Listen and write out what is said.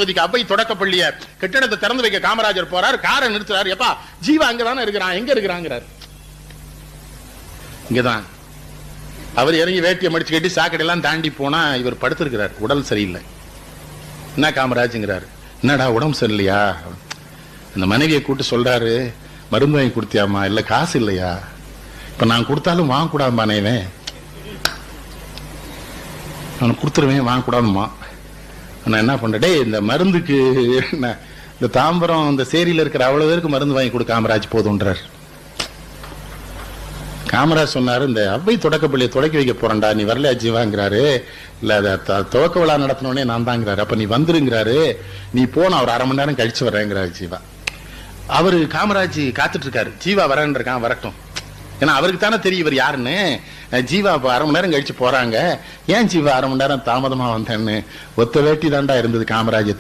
அனுமதிக்க அவ்வை தொடக்கப்பள்ளிய கட்டிடத்தை திறந்து வைக்க காமராஜர் போறார், காரை நிறுத்துறாரு. எப்பா ஜீவா அங்கதானே இருக்கிறான், எங்க இருக்கிறாங்கிறார். இங்கதான். அவர் இறங்கி வேட்டியை மடிச்சு கட்டி சாக்கடையெல்லாம் தாண்டி போனா இவர் படுத்திருக்கிறார், உடல் சரியில்லை. என்ன காமராஜ்ங்கிறாரு, என்னடா உடம்பு சரியில்லையா? அந்த மனைவியை கூட்டு சொல்றாரு, மருந்து வாங்கி கொடுத்தியாமா? இல்ல காசு இல்லையா? இப்ப நான் கொடுத்தாலும் வாங்க கூடாதுமானேவன், அவனுக்கு கொடுத்துருவேன், வாங்க கூடாதுமா. நான் என்ன பண்றே, இந்த மருந்துக்கு இந்த தாம்பரம் இந்த சேரியில இருக்கிற அவ்வளவு பேருக்கு மருந்து வாங்கி கொடு காமராஜ் போதுன்றார். காமராஜ் சொன்னாரு, இந்த அவ்வை தொடக்கப்பள்ளியை தொடக்கி வைக்க போறேன்டா, நீ வரலையா ஜீவாங்கிறாரு. இல்ல அத துவக்க விழா நடத்தினோடனே நான் தாங்கிறாரு. அப்ப நீ வந்துருங்கிறாரு, நீ போன ஒரு 1/2 மணி நேரம் கழிச்சு வர்றேங்கிறாரு ஜீவா. அவரு காமராஜ் காத்துட்டு இருக்காரு, ஜீவா வரேன் இருக்கான், வரட்டும். ஏன்னா அவருக்கு தானே தெரியும் இவர் யாருன்னு. ஜீவா 1/2 மணி நேரம் கழிச்சு போறாங்க, ஏன் ஜீவா 1/2 மணி நேரம் தாமதமா வந்தேன்னு. ஒத்த வேட்டி தாண்டா இருந்தது காமராஜ்.